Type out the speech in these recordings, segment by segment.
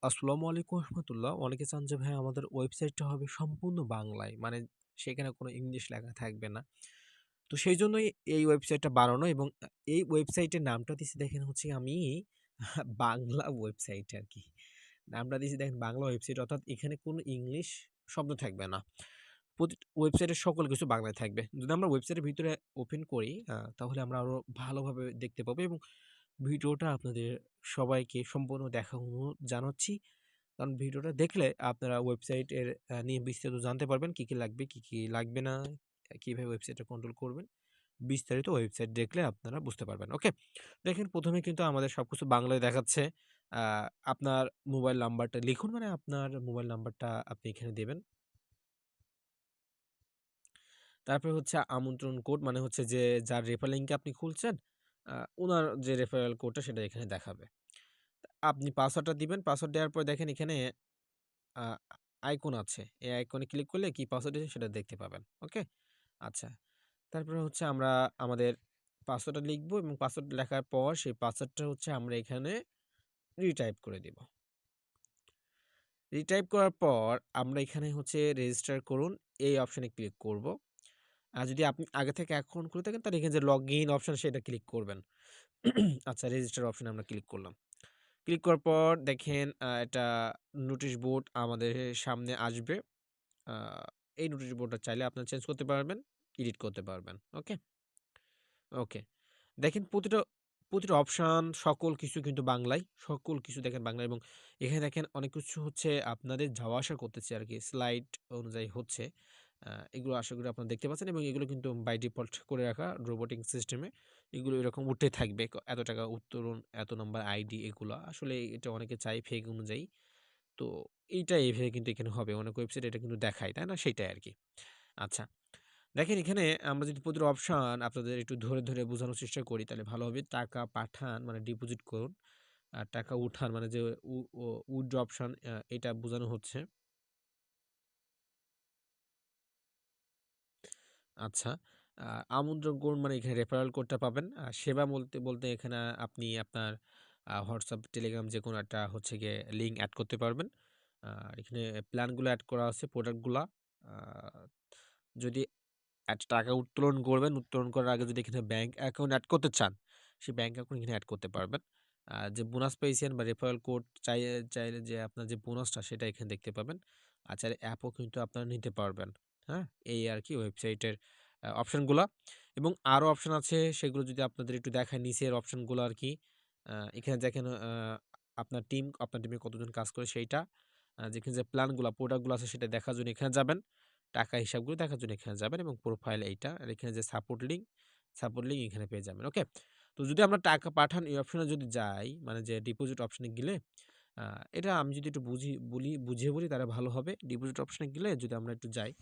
আসসালামু আলাইকুম রহমতুল্লাহ। অনেকে চান যে ভাই আমাদের ওয়েবসাইটটা হবে সম্পূর্ণ বাংলায়। মানে সেখানে কোনো ইংলিশ লেখা থাকবে না। তো সেইজন্যই এই ওয়েবসাইটটা বানানো এবং এই ওয়েবসাইটের নামটা দিছি দেখেন হচ্ছে আমি বাংলা ওয়েবসাইট আরকি। নামটা দিছি দেখেন বাংলা ওয়েবসাইট, অর্থাৎ এখানে কোনো ইংলিশ শব্দ থাকবে না। ওয়েবসাইটের সকল কিছু বাংলায় থাকবে। যদি আমরা ওয়েবসাইটের ভিতরে ওপেন করি তাহলে আমরা আরো ভালোভাবে দেখতে পাবো এবং ভিডিওটা আপনাদের সবাইকে সম্পূর্ণ দেখানো জানাচ্ছি। কারণ ভিডিওটা দেখলে আপনারা ওয়েবসাইটের নিয়ে বিস্তারিত জানতে পারবেন। কি, কি লাগবে, কি, কি লাগবে না, কিভাবে ওয়েবসাইটটা কন্ট্রোল করবেন। বিস্তারিত ওয়েবসাইট দেখলে আপনারা বুঝতে পারবেন। ওকে? দেখেন ১ম এ কিন্তু আমাদের সবকিছু বাংলায় দেখাচ্ছে। আ আপনার মোবাইল নাম্বারটা লিখুন, মানে আপনার মোবাইল নাম্বারটা আপনি এখানে দেবেন। তারপরে হচ্ছে আমন্ত্রণ কোড, মানে হচ্ছে যে যার রেফার লিংকে আপনি খুলছেন, আ উনার যে রেফারেল কোডটা সেটা এখানে দেখাবে। আপনি পাসওয়ার্ডটা দিবেন। পাসওয়ার্ড দেওয়ার পর দেখেন এখানে আ আইকন আছে। এই আইকনে ক্লিক করলে কি পাসওয়ার্ড দিয়েছেন সেটা দেখতে পাবেন। ওকে? আচ্ছা। তারপরে হচ্ছে আমরা আমাদের পাসওয়ার্ডটা লিখবো এবং পাসওয়ার্ড লেখার পর সেই পাসওয়ার্ডটা হচ্ছে আমরা এখানে রিটাইপ করে দিব। রিটাইপ করার পর আমরা এখানে হচ্ছে রেজিস্টার করুন এই অপশনে ক্লিক করব। আর যদি আপনি আগে থেকে অ্যাকাউন্ট খুলে থাকেন তাহলে এখানে যে লগইন অপশন সেটা ক্লিক করবেন। আচ্ছা, রেজিস্টার অপশনে আমরা ক্লিক করলাম। ক্লিক করার পর দেখেন একটা নোটিশ বোর্ড আমাদের সামনে আসবে। আ এই নোটিশ বোর্ডটা চাইলে আপনারা চেঞ্জ করতে পারবেন, এডিট করতে পারবেন। ওকে? ওকে। দেখেন প্রতিটা অপশন সকল কিছু কিন্তু বাংলায়। সকল কিছু দেখেন বাংলায় এবং এখানে দেখেন অনেক কিছু হচ্ছে আপনাদের যাওয়া আসা করতেছে আরকি। স্লাইড অনুযায়ী হচ্ছে। আ এগুলো আশা করি আপনারা দেখতে পাচ্ছেন এবং এগুলো কিন্তু বাই ডিফল্ট করে রাখা রোবটিক সিস্টেমে। এগুলো এরকম উঠতে থাকবে। এত টাকা উত্তোলন, এত নাম্বার আইডি এগুলা। আসলে এটা অনেকে চায় ফেক অনুযায়ী। তো এইটা এভাবে কিন্তু এখানে হবে। অনেক ওয়েবসাইট এটা কিন্তু দেখায়, তাই না? সেটাই আরকি। আচ্ছা। দেখেন এখানে আমরা যদি প্রতিটা অপশন আপনাদের একটু ধরে, ধরে বোঝানোর চেষ্টা করি তাহলে ভালো হবে। টাকা পাঠান মানে ডিপোজিট করুন। আর টাকা উঠান মানে যে উ ও উইথড্র অপশন এটা বোঝানো হচ্ছে। আচ্ছা। আ আমন্ত্রণ করুন মানে এখানে রেফারেল কোডটা পাবেন। সেবা বলতে এখানে আপনি আপনার WhatsApp, Telegram যেকোনো একটা হচ্ছে গিয়ে লিঙ্ক এড করতে পারবেন। এখানে প্ল্যানগুলো এড করা আছে, প্রোডাক্টগুলা। আ যদি টাকা উত্তোলন করবেন, উত্তোলন করার আগে যদি এখানে ব্যাংক অ্যাকাউন্ট এড করতে চান, সেই ব্যাংক অ্যাকাউন্ট এখানে এড করতে পারবেন। যে বোনাস পেয়েছেন বা রেফারেল কোড চাইলে যে আপনার যে বোনাসটা সেটা এখানে দেখতে পাবেন। আর অ্যাপও কিন্তু আপনারা নিতে পারবেন। হ্যাঁ? এই আরকি ওয়েবসাইটের অপশনগুলা এবং আরো অপশন আছে সেগুলো যদি আপনাদের একটু দেখাই নিচের অপশনগুলো আরকি। এখানে দেখেন আপনার টিমে কতজন কাজ করে সেইটা। যেখানে যে প্ল্যানগুলা, প্রোডাক্টগুলো আছে সেটা দেখার জন্য এখানে যাবেন। টাকা হিসাবগুলো দেখার জন্য এখানে যাবেন এবং প্রোফাইল এইটা। আর এখানে যে সাপোর্ট লিঙ্ক এখানে পেয়ে যাবেন। ওকে? তো যদি আমরা টাকা পাঠান এই অপশনে যদি যাই, মানে যে ডিপোজিট অপশনে গেলে আ এটা আমি যদি একটু বুঝিয়ে বলি তাহলে ভালো হবে। ডিপোজিট অপশনে গেলে যদি আমরা একটু যাই,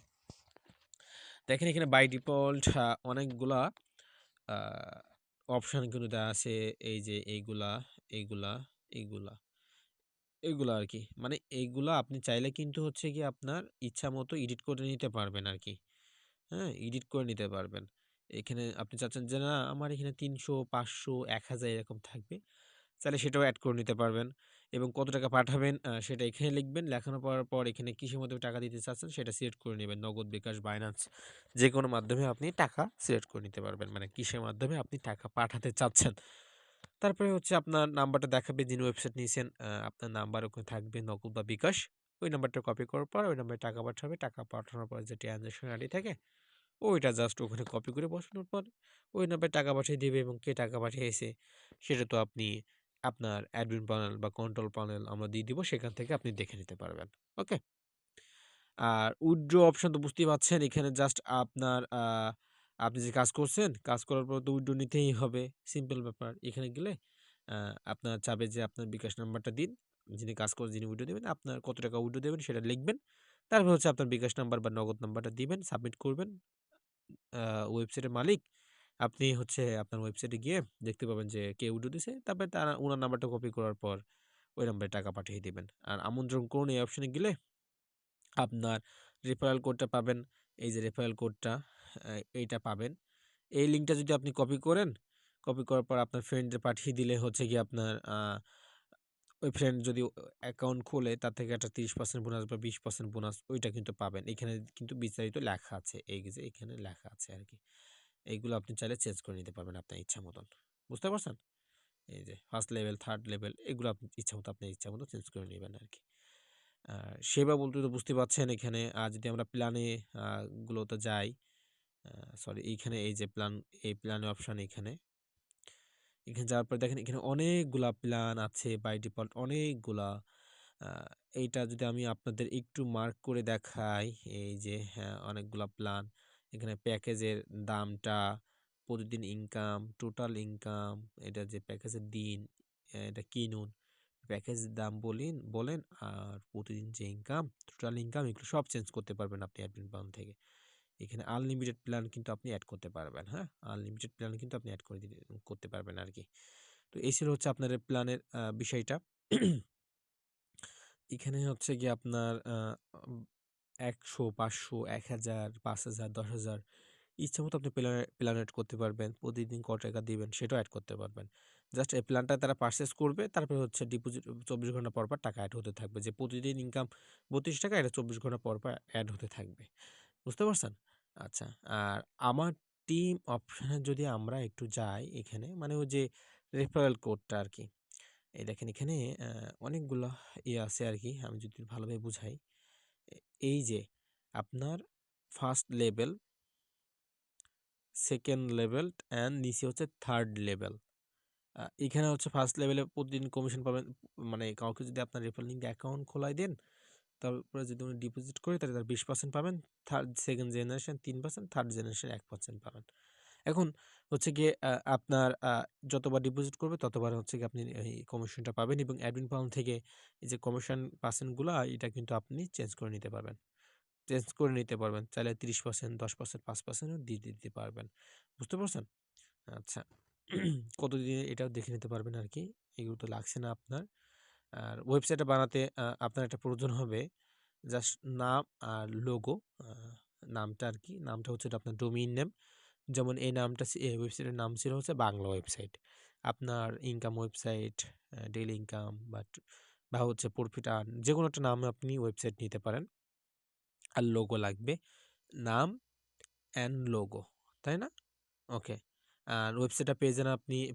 দেখেন এখানে বাই ডিফল্ট অনেকগুলা আ অপশন কিন্তু দেওয়া আছে। এই যে এইগুলা, এইগুলা, এইগুলা, এইগুলা আরকি। মানে এইগুলা আপনি চাইলে কিন্তু হচ্ছে গিয়ে আপনার ইচ্ছামত এডিট করে নিতে পারবেন আরকি। হ্যাঁ? এডিট করে নিতে পারবেন। এখানে আপনি চাচ্ছেন যে, না আমার এখানে ৩০০, ৫০০, ১,০০০ এরকম থাকবে। চাইলে সেটাও এড করে নিতে পারবেন এবং কত টাকা পাঠাবেন সেটা এখানে লিখবেন। লেখানো পড়ার পর এখানে কিসের মাধ্যমে টাকা দিতে চাচ্ছেন সেটা সিলেক্ট করে নিবেন। নগদ, বিকাশ, বাইন্যান্স যেকোনো মাধ্যমে আপনি টাকা সিলেক্ট করে নিতে পারবেন। মানে কিসের মাধ্যমে আপনি টাকা পাঠাতে চাচ্ছেন। তারপরে হচ্ছে আপনার নাম্বারটা দেখাবে যিনি ওয়েবসাইট নিয়েছেন। আপনার নাম্বার ওখানে থাকবে নগদ বা বিকাশ। ওই নাম্বারটা কপি করার পর ওই নাম্বারে টাকা পাঠাবে। টাকা পাঠানোর পর যে ট্রান্সেকশন আইডি থাকে ওইটা জাস্ট ওখানে কপি করে বসানোর পর ওই নাম্বারে টাকা পাঠিয়ে দিবে এবং কে টাকা পাঠিয়েছে সেটা তো আপনি আপনার অ্যাডমিন প্যানেল বা কন্ট্রোল প্যানেল আমরা দিয়ে দিব, সেখান থেকে আপনি দেখে নিতে পারবেন। ওকে? আর উইথড্র অপশন তো বুঝতেই পারছেন এখানে জাস্ট আপনি যে কাজ করছেন, কাজ করার পর তো উইথড্র নিতেই হবে। সিম্পল ব্যাপার। এখানে গেলে আ আপনার চাবে যে আপনার বিকাশ নাম্বারটা দিন। যিনি কাজ করে যিনি উইথড্র দিবেন, আপনার কত টাকা উইথড্র দিবেন সেটা লিখবেন। তারপর হচ্ছে আপনার বিকাশ নাম্বার বা নগদ নাম্বারটা দিবেন, সাবমিট করবেন। আ ওয়েবসাইটের মালিক আপনি হচ্ছে আপনার ওয়েবসাইটে গিয়ে দেখতে পাবেন যে কে উইথড্র দিছে। তারপরে উনার নাম্বারটা কপি করার পর ওই নাম্বারে টাকা পাঠিয়ে দিবেন। আর আমন্ত্রণ করুন এই অপশনে গেলে আপনার রেফারেল কোডটা পাবেন। এই যে রেফারেল কোডটা এইটা পাবেন। এই লিঙ্কটা যদি আপনি কপি করেন, কপি করার পর আপনার ফ্রেন্ডদের পাঠিয়ে দিলে হচ্ছে গিয়ে আপনার ওই ফ্রেন্ড যদি অ্যাকাউন্ট খোলে তার থেকে একটা 30% বোনাস বা 20% বোনাস ওইটা কিন্তু পাবেন। এখানে কিন্তু বিস্তারিত লেখা আছে। এই যে এখানে লেখা আছে আরকি। এইগুলো আপনি চাইলে চেঞ্জ করে নিতে পারবেন আপনার ইচ্ছা মতন। বুঝতে পারছেন? এই যে ফার্স্ট লেভেল, থার্ড লেভেল এগুলো আপনি ইচ্ছামতো আপনার ইচ্ছামতো চেঞ্জ করে নিবেন আরকি। সেবা বলতে তো বুঝতে পারছেন এখানে যদি আমরা প্ল্যানে গুলোতে যাই, সরি এইখানে এই যে প্ল্যান, এই প্ল্যানের অপশন এখানে। এখানে যাওয়ার পর দেখেন এখানে অনেকগুলা প্ল্যান আছে বাই ডিফল্ট অনেকগুলা। আ এইটা যদি আমি আপনাদের একটু মার্ক করে দেখাই, এই যে হ্যাঁ, অনেকগুলা প্ল্যান। এখানে প্যাকেজের দামটা, প্রতিদিন ইনকাম, টোটাল ইনকাম, এটা যে প্যাকেজের দিন, এটা কিনুন। প্যাকেজের দাম বলেন আর প্রতিদিন যে ইনকাম, টোটাল ইনকাম এগুলো সব চেঞ্জ করতে পারবেন আপনি অ্যাডমিন প্ল্যান থেকে। এখানে আনলিমিটেড প্ল্যান কিন্তু আপনি এড করতে পারবেন, হ্যাঁ? আনলিমিটেড প্ল্যান কিন্তু আপনি এড করতে পারবেন আরকি। তো এই ছিল হচ্ছে আপনার প্ল্যানের বিষয়টা। এখানে হচ্ছে গিয়ে আপনার ১০০, ৫০০, ১,০০০, ৫,০০০, ১০,০০০ ইচ্ছামতো আপনি প্ল্যান এড করতে পারবেন। প্রতিদিন কত টাকা দিবেন সেটাও এড করতে পারবেন। জাস্ট এই প্ল্যানটা তারা পারচেজ করবে, তারপরে হচ্ছে ডিপোজিট ২৪ ঘন্টা পর টাকা এড হতে থাকবে। যে প্রতিদিন ইনকাম ৳৩২ এটা ২৪ ঘন্টা পর এড হতে থাকবে। বুঝতে পারছেন? আচ্ছা। আর আমার টিম অপশনে যদি আমরা একটু যাই এখানে, মানে ওই যে রেফারেল কোডটা আরকি। এই দেখেন এখানে অনেকগুলা আছে আরকি। আমি যদি ভালোভাবে বুঝাই। এ এই যে আপনার first level, second level and নিচে হচ্ছে থার্ড লেভেল। এখানে হচ্ছে ফার্স্ট লেভেলে প্রতিদিন কমিশন পাবেন। মানে কাউকে যদি আপনার রেফারেল লিংকে অ্যাকাউন্ট খোলায় দেন, তারপরে যদি উনি ডিপোজিট করে তাহলে তার 20% পাবেন। সেকেন্ড জেনারেশন 3%, থার্ড জেনারেশন 1% পাবেন। এখন হচ্ছে গিয়ে আপনার যতবার ডিপোজিট করবে ততবার হচ্ছে গিয়ে আপনি এই কমিশনটা পাবেন এবং অ্যাডমিন প্ল্যান থেকে এই যে কমিশন পার্সেন্ট গুলা এটা কিন্তু আপনি চেঞ্জ করে নিতে পারবেন। চেঞ্জ করে নিতে পারবেন। চাইলে 30%, 10%, 5% ও দিয়ে দিতে পারবেন। বুঝতে পারছেন? আচ্ছা। কতদিনে এটাও দেখে নিতে পারবেন আরকি। এগুলো তো লাগছে না আপনার। আর ওয়েবসাইটটা বানাতে আপনার একটা প্রয়োজন হবে জাস্ট নাম আর লোগো। আ নামটা আরকি। নামটা হচ্ছে আপনার ডোমেইন নেম। যেমন এই নামটা ওয়েবসাইটের নাম ছিল হচ্ছে বাংলা ওয়েবসাইট। আপনার ইনকাম ওয়েবসাইট, ডেইলি ইনকাম বা হচ্ছে প্রফিট আর্ন যেকোনো একটা নামে আপনি ওয়েবসাইট নিতে পারেন। আর লোগো লাগবে। নাম অ্যান্ড লোগো। তাই না? ওকে। আর ওয়েবসাইটটা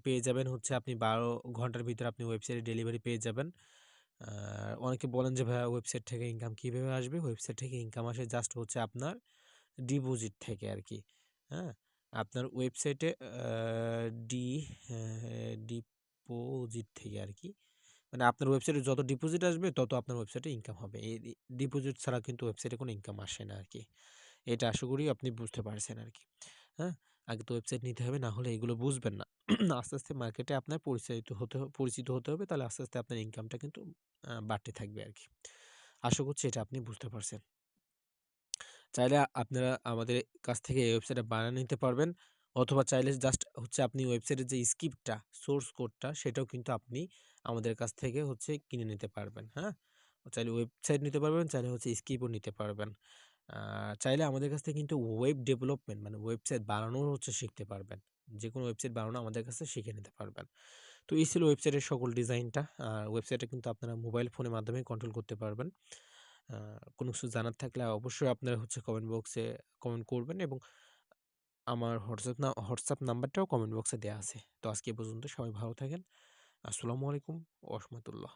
পেয়ে যাবেন হচ্ছে আপনি ১২ ঘন্টার ভিতরে আপনি ওয়েবসাইটে ডেলিভারি পেয়ে যাবেন। অনেকে বলেন যে ভাইয়া ওয়েবসাইট থেকে ইনকাম কিভাবে আসবে? ওয়েবসাইট থেকে ইনকাম আসে জাস্ট হচ্ছে আপনার ডিপোজিট থেকে আরকি। হ্যাঁ? আপনার ওয়েবসাইটে ডিপোজিট থেকে আরকি। মানে আপনার ওয়েবসাইটে যত ডিপোজিট আসবে তত আপনার ওয়েবসাইটে ইনকাম হবে। এই ডিপোজিট ছাড়া কিন্তু ওয়েবসাইটে কোনো ইনকাম আসে না আরকি। এটা আশা করি আপনি বুঝতে পারছেন আরকি। হ্যাঁ? আগে তো ওয়েবসাইট নিতে হবে, না হলে এগুলো বুঝবেন না। আস্তে, আস্তে মার্কেটে আপনার পরিচিত হতে হবে। তাহলে আস্তে, আস্তে আপনার ইনকামটা কিন্তু বাড়তে থাকবে আরকি। আশা করছি এটা আপনি বুঝতে পারছেন। চাইলে আপনারা আমাদের কাছ থেকে এই ওয়েবসাইটটা বানিয়ে নিতে পারবেন। অথবা চাইলে জাস্ট হচ্ছে আপনি ওয়েবসাইটের যে স্ক্রিপ্টটা, সোর্স কোডটা সেটাও কিন্তু আপনি আমাদের কাছ থেকে হচ্ছে কিনে নিতে পারবেন। হ্যাঁ? চাইলে ওয়েবসাইট নিতে পারবেন, চাইলে হচ্ছে স্ক্রিপ্টও নিতে পারবেন। চাইলে আমাদের কাছ থেকে কিন্তু ওয়েব ডেভেলপমেন্ট মানে ওয়েবসাইট বানানোও হচ্ছে শিখতে পারবেন। যেকোনো ওয়েবসাইট বানানো আমাদের কাছে শিখে নিতে পারবেন। তো এই ছিল ওয়েবসাইটের সকল ডিজাইনটা। আর ওয়েবসাইটটা কিন্তু আপনারা মোবাইল ফোনের মাধ্যমে কন্ট্রোল করতে পারবেন। আ কোনো কিছু জানার থাকলে অবশ্যই আপনারা হচ্ছে কমেন্ট বক্সে কমেন্ট করবেন এবং আমার হোয়াটসঅ্যাপ নাম্বারটাও কমেন্ট বক্সে দেয়া আছে। তো আজকে এ পর্যন্ত সবাই ভালো থাকেন। আসসালামু আলাইকুম ওয়া রাহমাতুল্লাহ।